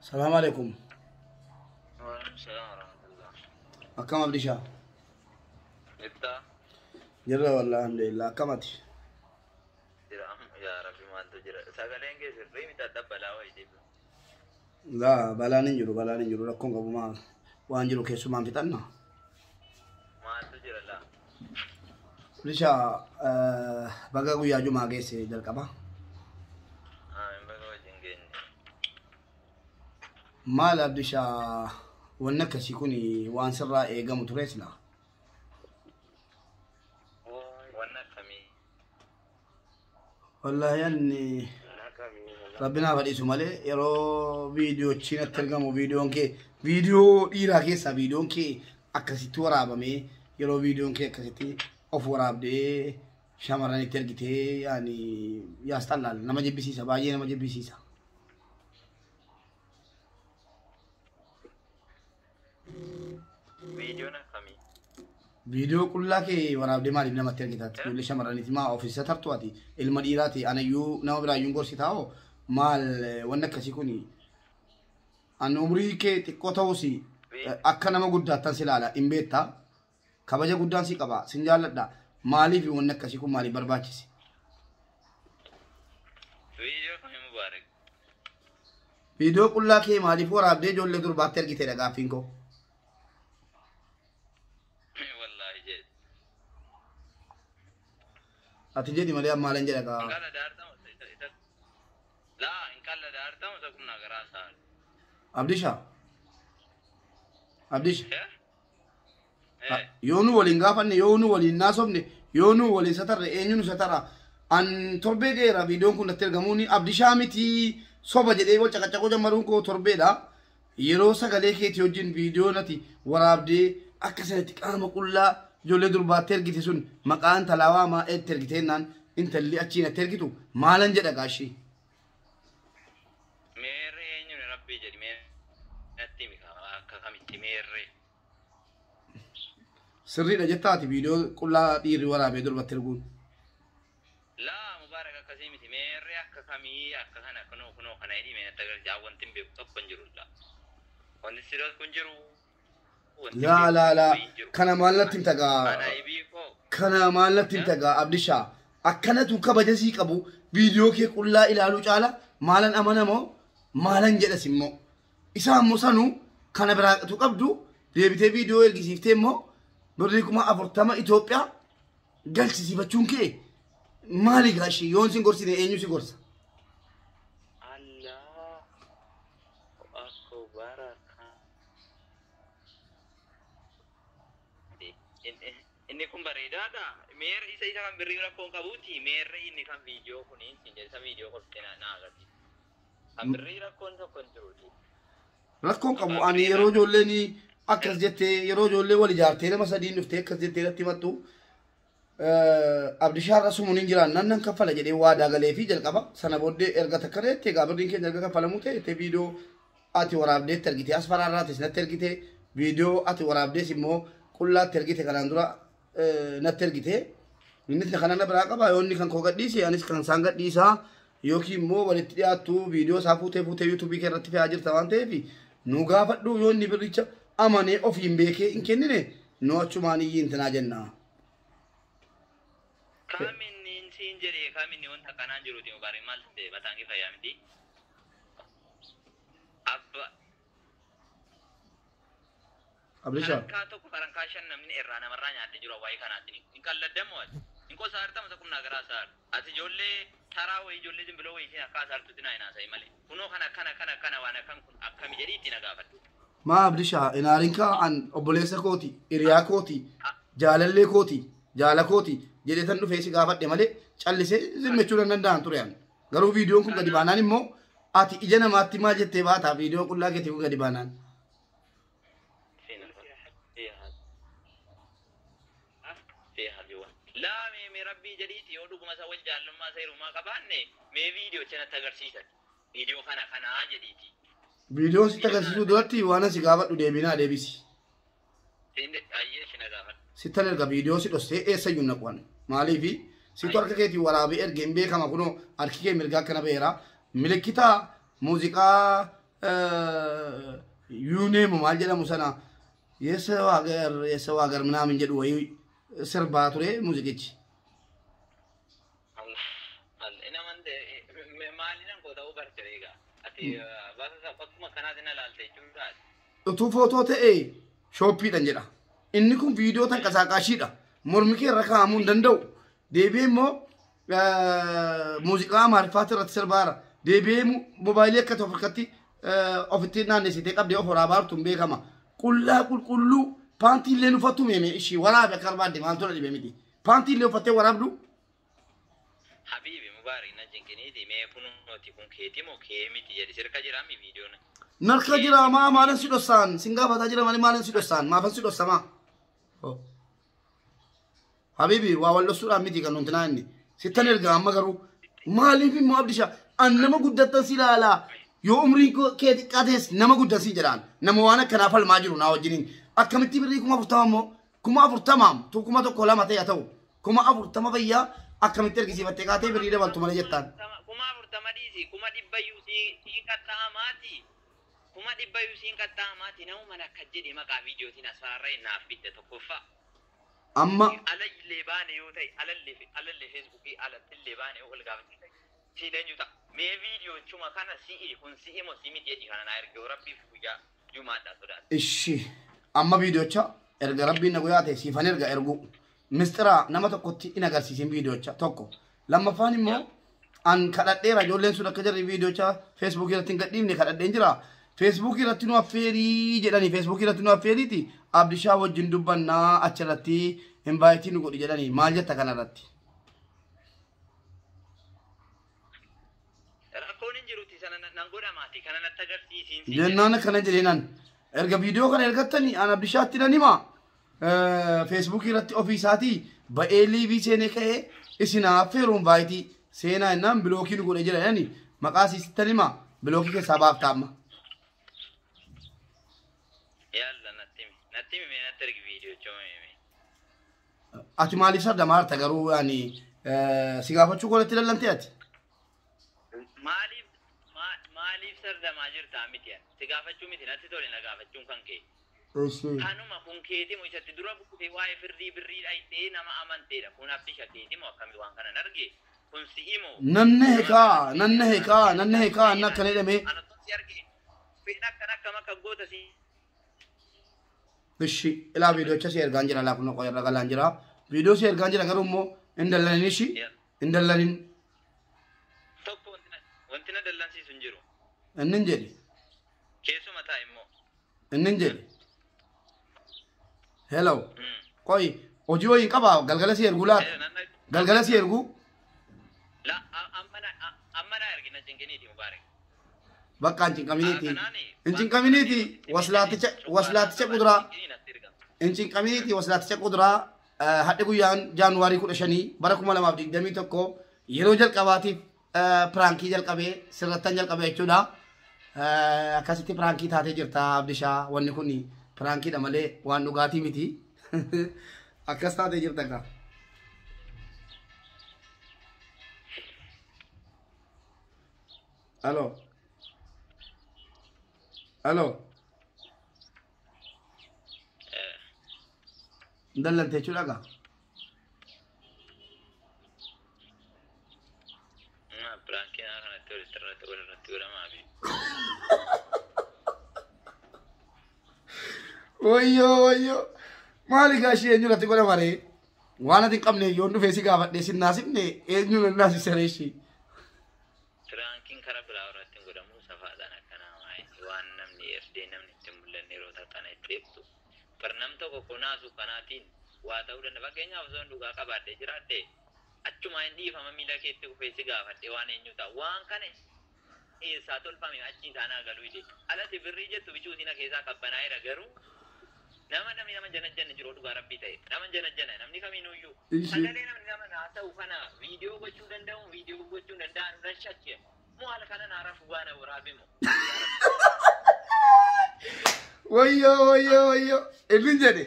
السلام عليكم. وعليكم السلام ورحمة الله. أكم أبديشا؟ إنت؟ جرّا والله الحمد لله. أكمتي؟ يا ربي ما أنت جرّا. سأقولين كيف ريمي تدبّلا ويدي. لا بلا ننجرو لكم قبل ما وانجرو كيسو ما فتنا. ما أنت جرّا لا. أبديشا بقى ويا جماعة كيسي جالكابا. بقى وجنجين. مال أبديشا ونك سيكوني وانسرا إيجا مترسلا. ونكمي. والله يعني ربنا بدي سمالة يرو فيديو تشينا ترجمو فيديو إيرا كيسا فيديو كي أكسيتو ورابمي يرو فيديو كي أكسيتي أوف ورابدي شامراني ترجتي يعني يا استلال نما جيب بيسيسا باجي نما جيب بيسيسا فيديو نكمي. فيديو كلها كي ورابدي مالي نما ترجتات يقول شامراني تما أوفيسا ترتواتي المديراتي أنا نما برا يونغور سيتاو مال ونك سيكوني أن عمري كي تكوتاوسي أكنا ما قدرت تنسلالا إمبيتا كباجا قدران سي كبا سنجال دا مالي في ونك سيكون مالي برباچسي فيديو كمي مبارك. فيديو كلها كي مالي فور أبدي جو اللي دور باتر كي تيرا غافينكو والله جد. أتجدي مالي أم مالين جلقا إنكالا دارتام لا إنكالا دارتام سكون نغراسال. أبديش يونو ولين غافن يونو ولين ناسوبني يونو ولين ستر إنيونو سترا أن تربي غيرا فيديو كنا ترجموني أبديشا متي صوبا جدي بول چکا چکو جمرون کو تربي دا يرو سغلي كي تيوجين فيديو نتي ورابدي أكسنتي كام كلها جولي دربات ترجتي سن مكان تلاوا ما ترجتين نان انت اللي أتشينا ترجتو مالن جدا غاشي سري رجعتاتي فيديو كلها ديري ورا بيدور بترجون لا مبارك كسيمي تميري كسامي كهنا كنو خنا يدي من تغير جاوان تيمبي كنجرو لا ونسيرات كنجرو لا كنا مالنا تنتجا كنا مالنا تنتجا أبديشا أكنا توكا بجزي كابو فيديو كي كلها إلى لوجالا مالن أمانة مو مالن جدا سمو إسام مسانو كنا برا توكابدو ديبتي فيديو الجزيفتي مو بريكما أفرتما إثيوبيا قال سيبا تشونكي مالي غاشي يون سينغورسي دي إنيو سينغورسا الله أكبر إني كم بريدا دا مير إسا كم بريدا كم كابوتي مير إني كم فيديو كونين سينجل فيديو كورتنا ناغتي كم بريدا كون سكنترولي ركون كابو أني يروجو لني أكثر جتة يروجو اللي ولي جارتي لما سدين نفتح أكثر جتة لتيمتو أبديشار رسومون إنجران نان كفلا جدي وادا غلي في جل كبا سنة بودي إرجع تكره تيجا بدين كي جل كفلا موته تي فيديو أتي وراب دي ترجتي أسفار رات إسنا ترجتي فيديو أتي وراب دي سيمو كلها ترجتي كلاندرا نترجتي من خلنا براكا بايوني كان كوكا ديسي أنيس كان سانغات ديسا يوكي مو ولتيا تو فيديو سافوته فوته يوتيوب كيرتي في أجر توانته في نوغا فدو يوني بريتشا أمانة أوفين بيكي إنكنني نوتشو ماني ينتنا جنة كامين نين جري كامين نيون تكانان جروتي مبارك مال تي بتانجي فيامدي أبليشا كاتو كفران كاشن نمين إيرانا مراني أتي جرو واي كاناتني إنك الله دموات إنكو سارتا مسكون نغرا سار أتي جولي تراوي جولي جنبلو ويكين كاسار تدنا إنا ساي مالي كنو كنا وانا كم أكمل جري تينا غافتو ما أبليشا إنارينكا عن أبوليسا كوتي إريا كوتي جالالي كوتي جالا كوتي جدي تنو فيسي غافت مالي چالسي زمچولا نندان توريان غرو فيديو كون غدي بانان مو آتي إجانا ماتي ما جتة باتا فيديو كلها كتي كون غدي بانان لا مي ربي جديتي يودو كما سوى جالم ما سيرو ما كباني مي فيديو چنا تغرسيسا فيديو خنا جديتي فيديو سي تغرسيسو دوتي وانا سي غافت ديبينا ديبيسي سيند أيه شنا غافت ستان الغا فيديو سي دوستي إيسا يونقوان مالي في سيتو أركا كيتي ورابي إرغين بيكا ما كنو أركي كي مرغا كنا بيرا ملكتا موسيقى yuunee maal jedhamu sana yeessa waagar minaamin jedhu wayii sirbaa ture muuziqichi. Utuu footoo ta'ee shooppiidhaan jedha. Inni kun viidiyoo tan qasaaqaashiidha. Mormi kee irra kaa'amuu hin danda'u. Deebi'ee immoo muuziqaa Amaariffaatti irratti sirbaara. Deebi'ee moobaayilii akka tokkotti ofitti naannessitee qabdee of waraabaa jirtu hin beekama. Qullaa qulqulluu paantii illee uffattu meemee ishii waraabe akka barbaadde maaltu dhibee miti. Paantii illee uffattee waraabdu. Habibi Mubaarak na jinkiniiti mee kunuuti kun keetii moo kee miti jedhi sirka jiraami viidiyoon. Narka jira maalan si dhosaan singaafataa jira malee maalan si dhosaan maafan si dhosamaa. Habibi waa wal dhosuudhaan miti kan nuti naanni sittan erga amma garuu maaliif immoo abdisha an nama guddattan si ilaalaa yoo umrii kee xiqqaates nama guddatsi jedhaan nama waan akkanaa falmaa jiru naa wajjiniin akkamitti birrii 40 immoo 40 tu 1 ta'e ta'u 40 fayyaa akkamitti ergisiifattee kaatee birrii dabaltu malee jettaan. 40 dhiisi 100 yuusii qaxxaamaati. 100 yuusiin qaxxaamaati nama mana akka jedhe maqaa viidiyootiin asfaarra innaaf bitte tokkoffaa. Amma alallee baane yoo ta'e alallee feesbuukii alallee baane yoo olgaafate siileen juuta mee viidiyoo chuma kana si'i kun si'i moo si'i miti jedhi kana na erge rabbiif guyyaa jumaadha sodaata. Ishi amma viidiyoocha erga rabbiin na guyyaa ta'e siifan erga ergu mistira nama tokkotti in agarsiisin viidiyoocha tokko lammaffaan immoo an kadhadheera ijoolleen sun akka jarri viidiyoocha feesbuukii irratti hin gadhiifne kadhadheen jira. Facebook irratti nu affeerii jedhanii Facebook irratti nu affeeriiti abdishaa wajjin dubbannaa achirratti invaayitii nu godhi jedhanii maal jetta kanarratti. Rakkoon hin jirutti sana nan godhamaati kana natti agarsiisiin. Jennaan akkana jedheenan erga viidiyoo kana ergattanii an abdishaatti nan hima Facebook irratti ofiisaatii ba'ee liivii seenee ka'ee isinaa affeeruun invaayitii seenaa innaan bilookii nu godhe jedhanii maqaa siisittan hima bilookii keessaa baafta amma. Ati maaliif sarda maarta garuu yaani si gaafachuu godhatti lallantee ati? Maaliif sarda maa jirta miti si gaafachuu miti natti tole na gaafachuun kan kee. Kanuma kun keetii moo isatti dura bukkutee waa'ee firdii birrii dhayitee nama amanteedha kun abdisha keetii moo akkamii waan kana nargee kun si'i moo. Nanna heekaa anna akkana jedhamee. Anatti argee fedha akkam akka goota si. Ishi ilaa viidiyoocha si ergaan jira laafna qoyarra galaan jira viidiyoo si ergaan jira garuu immoo hin dallanin ishi hin dallanin. Tokko wanti na dallansiisu hin jiru. Inni hin jedhe. Keessuma ta'a immoo. Inni hin jedhe. Hello. Qoy hojii wayiin qabaa galgala si ergu laata galgala si ergu. La amma na ergina jinkiniiti Mubaarak. Bakka incin community waslaaticha kuduraa incin community waslaaticha kuduraa hadhi guyyaan jaanuwaarii 15 bara 2021 yeroo jalqabaatiif piraankii jalqabee sirrattan jalqabee jechuudha. Akkasitti piraankii taatee jirta abdishaa wanni kun piraankiidha malee waan dhugaatii miti akkas taatee jirta kaa. Hello. Dallante jechuudha gaa. Piraankii kanatti walirratti godhamaa fi. Wayyoo maali gaashii eenyu irratti godhama ree waan ati hin qabne yoon dhufee si gaafadhee si naasifne eenyu naasisee ishii. Piraankiin karaa biraa irratti godhamu safaadhaan akkanaa waan namni eerdee namni itti mul'anne yeroo takkana itti beektu. Barnam tokko konaasu kanaatiin waa ta'uu danda'a. Fakkeenyaaf osoo dhugaa qabaadhee jiraadhee achuma hin dhiifama miila keetti kufee si gaafadhee waan eenyu ta'a. Waan kana eessaa tolfame achi isaanaa galuu ide. Alatti birrii jettu bichuutiin keessaa qabbanaa'eera garuu nama jana jiru dhugaa rabbii ta'e. Nama jana namni kamiinuyyuu. Sagalee namni nama naa ta'u kana viidiyoo gochuu danda'u viidiyoo gochuu danda'an irra shakkee. Maal kana naa rafu baana waraabimu. Wayyoo. Inni jedhe.